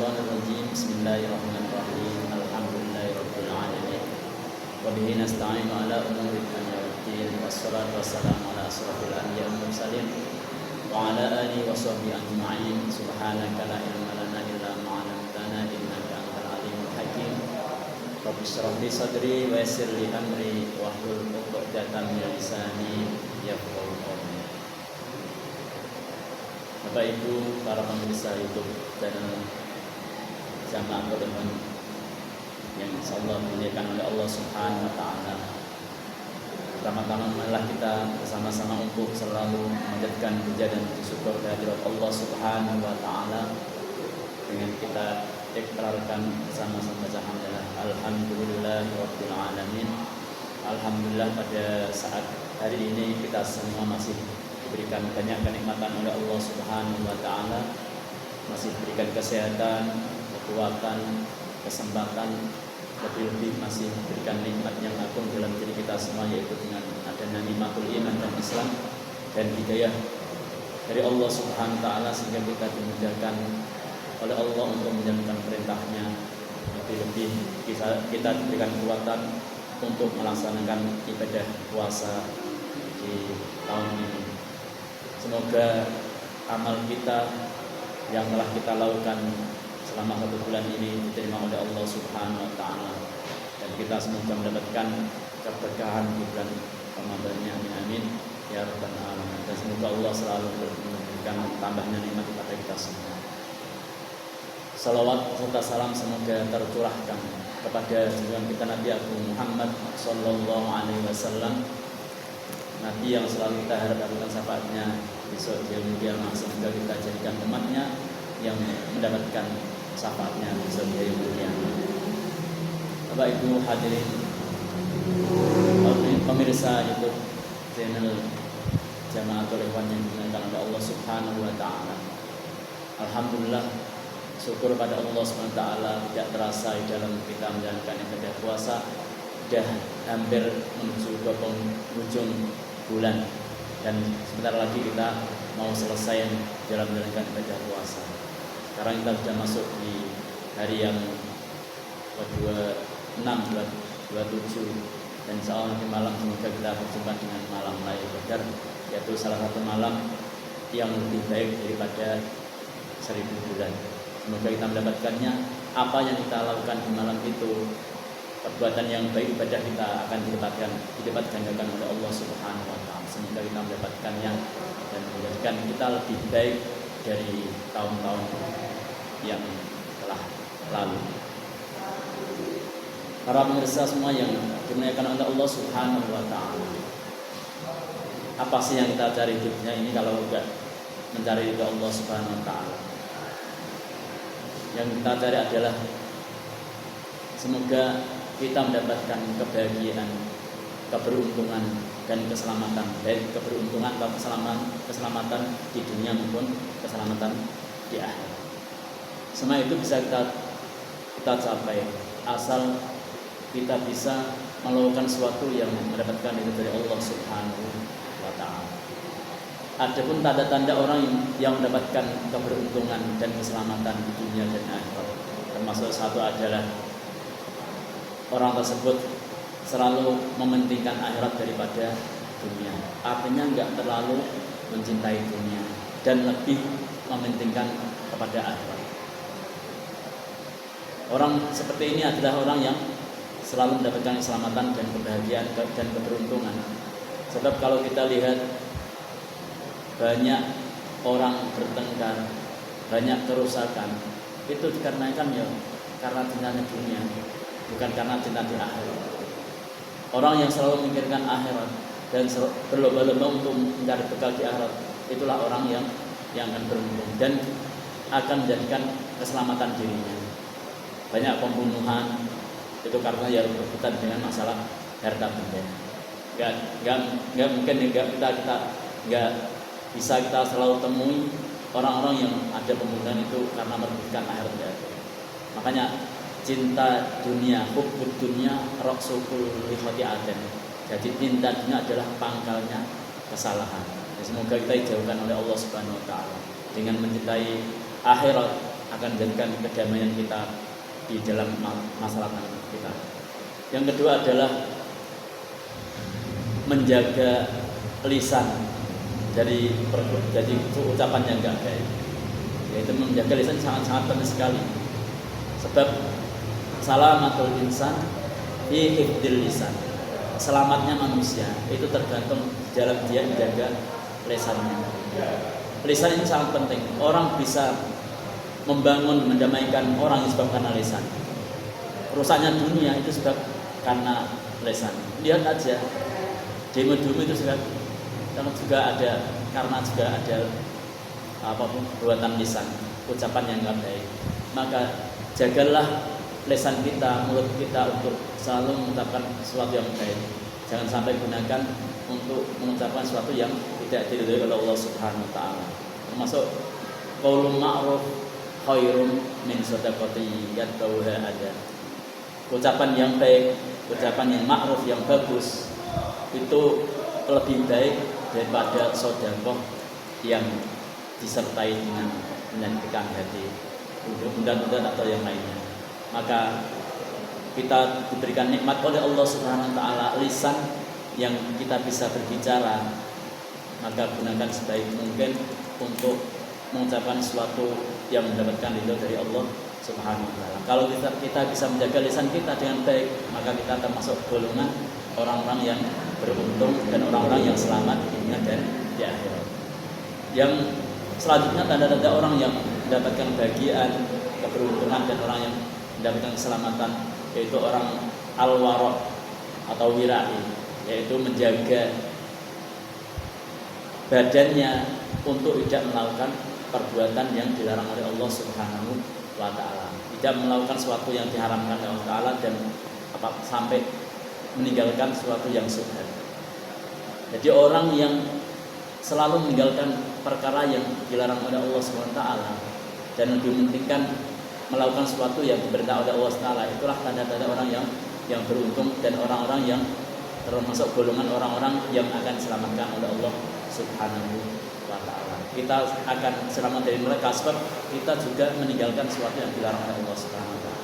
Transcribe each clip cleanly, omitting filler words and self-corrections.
Minasyaitonirrajim. Bismillahirrahmanirrahim. Alhamdulillahirabbil alamin. Wa bihi nasta'inu ala umuri dunya waddin. Wassalatu wassalamu ala asrofil anbiya'i wal mursalin wa ala alihi wa sahbihi ajma'in. Subhanaka la ilma lana illa ma 'allamtana innaka antal alimul hakim. Rabbi shrah li sadri wa yassir li amri wahlul 'uqdatam min lisani yafqahu qawli. Bapak Ibu para pemirsa YouTube channel Jamaah Quran yang insyaallah dimuliakan oleh Allah Subhanahu wa taala. Pertama-tama marilah kita bersama-sama untuk selalu menjadikan puja dan syukur kehadirat Allah Subhanahu wa taala dengan kita ikrarkan bersama-sama baca hamdalah alhamdulillahirabbil alamin. Alhamdulillah pada saat hari ini kita semua masih diberikan banyak kenikmatan oleh Allah Subhanahu wa taala, masih diberikan kesehatan, kekuatan, kesempatan, lebih-lebih masih diberikan nikmat yang agung dalam diri kita semua, yaitu dengan adanya nikmatul iman dan Islam dan hidayah dari Allah Subhanahu wa taala, sehingga kita dimudahkan oleh Allah untuk menjalankan perintahnya. Lebih-lebih kita diberikan kekuatan untuk melaksanakan ibadah puasa di tahun ini. Semoga amal kita yang telah kita lakukan selama 1 bulan ini diterima oleh Allah Subhanahu wa taala, dan kita semoga mendapatkan keberkahan di bulan Ramadan-nya. Amin amin ya rabbal alamin. Dan semoga Allah selalu memberikan tambahnya nikmat kepada kita semua. Salawat serta salam semoga tercurahkan kepada junjungan kita Nabi Agung Muhammad sallallahu alaihi wasallam, Nabi yang selalu kita harapkan syafaatnya besok di yaumul qiyamah. Semoga kita jadikan umatnya yang mendapatkan syafaatnya besok di yaumul qiyamah. Bapak Ibu hadirin pemirsa YouTube channel Jamaah Ikhwan yang dimuliakan oleh Allah Subhanahu wa taala. Alhamdulillah, syukur pada Allah Subhanahu wa taala, tidak terasa dalam kita menjalankan ibadah puasa sudah hampir menuju ke penghujung bulan, dan sebentar lagi kita mau selesai dalam menjalankan ibadah puasa. Sekarang kita sudah masuk di hari yang ke-26, 27, dan insyaallah nanti malam semoga kita berjumpa dengan malam Lailatul Qadar, yaitu salah satu malam yang lebih baik daripada 1000 bulan. Semoga kita mendapatkannya. Apa yang kita lakukan di malam itu, perbuatan yang baik, ibadah kita akan dilipat gandakan oleh Allah Subhanahu wa taala. Semoga kita mendapatkannya dan menjadikan kita lebih baik dari tahun-tahun yang telah lalu. Para pemirsa semua yang dimuliakan oleh Allah Subhanahu wa taala, apa sih yang kita cari hidupnya ini kalau enggak mencari ridha Allah Subhanahu wa taala? Yang kita cari adalah semoga kita mendapatkan kebahagiaan, keberuntungan dan keselamatan, baik keberuntungan atau keselamatan di dunia maupun keselamatan di akhirat. Semua itu bisa kita capai asal kita bisa melakukan sesuatu yang mendapatkan itu dari Allah Subhanahu wa taala. Adapun tanda-tanda orang yang mendapatkan keberuntungan dan keselamatan di dunia dan akhirat, termasuk satu adalah orang tersebut selalu mementingkan akhirat daripada dunia. Artinya enggak terlalu mencintai dunia dan lebih mementingkan kepada akhirat. Orang seperti ini adalah orang yang selalu mendapatkan keselamatan dan kebahagiaan dan keberuntungan. Sebab kalau kita lihat banyak orang bertengkar, banyak kerusakan, itu dikarenakan ya karena cintanya dunia, bukan karena cinta di akhirat. Orang yang selalu memikirkan akhirat dan berlomba-lomba untuk mencari bekal di akhirat, itulah orang yang akan beruntung dan akan menjadikan keselamatan dirinya. Banyak pembunuhan itu karena ya berkaitan dengan masalah harta benda. Enggak mungkin kita enggak bisa kita selalu temui orang-orang yang ada pembunuhan itu karena merugikan akhirat. Makanya cinta dunia, hubbud dunia raksukul khati'atin. Jadi cinta dunia adalah pangkalnya kesalahan. Semoga kita dijauhkan oleh Allah Subhanahu wa taala dengan mencintai akhirat akan menjadikan kedamaian kita di dalam masalah kita. Yang kedua adalah menjaga lisan dari ucapan yang enggak baik. Yaitu menjaga lisan sangat-sangat penting sekali. Sebab salamatul insan fi hifdzil lisan. Selamatnya manusia itu tergantung dalam dia menjaga lisannya. Lisan ini sangat penting. Orang bisa membangun, mendamaikan orang disebabkan karena lisan. Rusaknya dunia itu sebab karena lisan. Lihat aja demo-demo itu juga ada karena juga ada apapun perbuatan lisan, ucapan yang enggak baik. Maka jagalah lisan kita, mulut kita untuk selalu mengucapkan sesuatu yang baik. Jangan sampai gunakan untuk mengucapkan sesuatu yang tidak diridhoi oleh Allah Subhanahu wa taala. Termasuk qaulun ma'ruf khairum min shadaqati yatbauha ada. Ucapan yang baik, ucapan yang ma'ruf, yang bagus itu lebih baik daripada sedekah yang disertai dengan menyakitkan hati, undang-undang atau yang lainnya. Maka kita diberikan nikmat oleh Allah Subhanahu wa taala lisan yang kita bisa berbicara, maka gunakan sebaik mungkin untuk mengucapkan sesuatu yang mendapatkan ridho dari Allah Subhanahu wa taala. Kalau kita bisa menjaga lisan kita dengan baik, maka kita termasuk golongan orang-orang yang beruntung dan orang-orang yang selamat di dunia dan di akhirat. Yang selanjutnya tanda-tanda orang yang mendapatkan bahagian, keberuntungan dan orang yang mendapatkan keselamatan yaitu orang al-wara' atau wirai, yaitu menjaga badannya untuk tidak melakukan perbuatan yang dilarang oleh Allah Subhanahu wa taala, tidak melakukan sesuatu yang diharamkan oleh Allah taala dan sampai meninggalkan sesuatu yang subhan. Jadi orang yang selalu meninggalkan perkara yang dilarang oleh Allah Subhanahu wa taala dan lebih mementingkan melakukan sesuatu yang diperintah oleh Allah taala, itulah tanda-tanda orang yang beruntung dan orang-orang yang termasuk golongan orang-orang yang akan diselamatkan oleh Allah Subhanahu wa taala. Kita akan selamat dari mereka sebab kita juga meninggalkan sesuatu yang dilarang oleh Allah Subhanahu wa taala.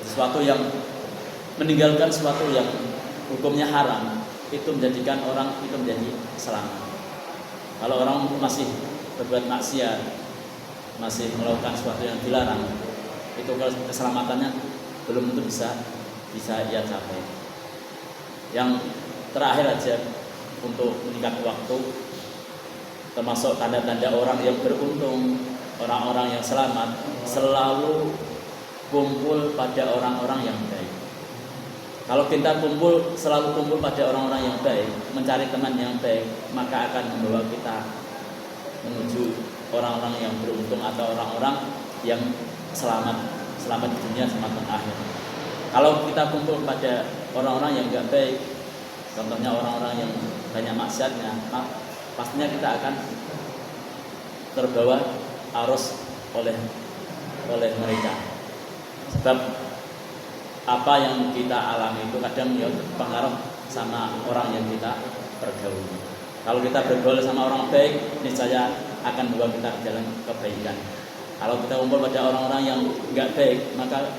Sesuatu yang meninggalkan sesuatu yang hukumnya haram itu menjadikan orang itu menjadi selamat. Kalau orang masih berbuat maksiat, masih melakukan sesuatu yang dilarang, itu kalau keselamatannya belum tentu bisa ia capai. Yang terakhir aja untuk meningkat waktu, termasuk tanda-tanda orang yang beruntung, orang-orang yang selamat, selalu kumpul pada orang-orang yang baik. Kalau kita selalu kumpul pada orang-orang yang baik, mencari teman yang baik, maka akan membawa kita menuju orang-orang yang beruntung atau orang-orang yang selamat di dunia, selamat di akhir. Kalau kita kumpul pada orang-orang yang enggak baik, contohnya orang-orang yang banyak maksiatnya, pastinya kita akan terbawa arus oleh mereka. Sebab apa yang kita alami itu kadang ya berpengaruh sama orang yang kita pergauli. Kalau kita bergaul sama orang baik, niscaya akan membawa kita ke jalan kebaikan. Kalau kita kumpul pada orang-orang yang enggak baik, maka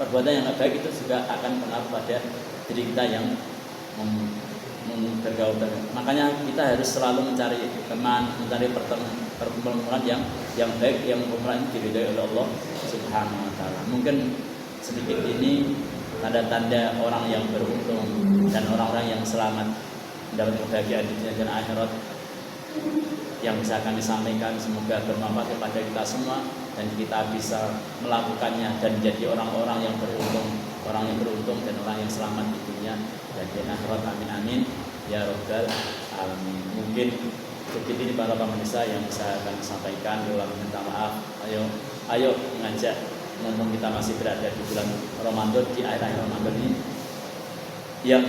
perbuatan yang enggak baik itu juga akan pengaruh pada diri kita yang bergaul. Makanya kita harus selalu mencari teman, mencari perkumpulan yang baik, yang kumpulan diridhoi oleh Allah Subhanahu wa taala. Mungkin sedikit ini tanda-tanda orang yang beruntung dan orang-orang yang selamat mendapat kebahagiaan di dunia dan akhirat yang bisa kami sampaikan. Semoga bermanfaat kepada kita semua dan kita bisa melakukannya dan menjadi orang-orang yang beruntung dan orang yang selamat di dunia dan di akhirat. Amin amin ya rabbal alamin. Mungkin sedikit ini para pemirsa yang bisa kami sampaikan. Minta maaf. Ayo mengajak, mumpung kita masih berada di bulan Ramadan, di akhir Ramadan ini, yang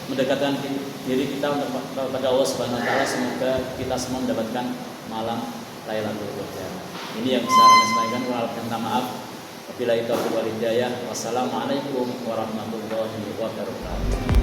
mendekatkan diri kita kepada Allah Subhanahu wa taala. Semoga kita semua mendapatkan malam Lailatul Qadar. Ini yang bisa kami sampaikan. Minta maaf. Wabillahi taufiq wal hidayah. Wassalamualaikum warahmatullahi wabarakatuh.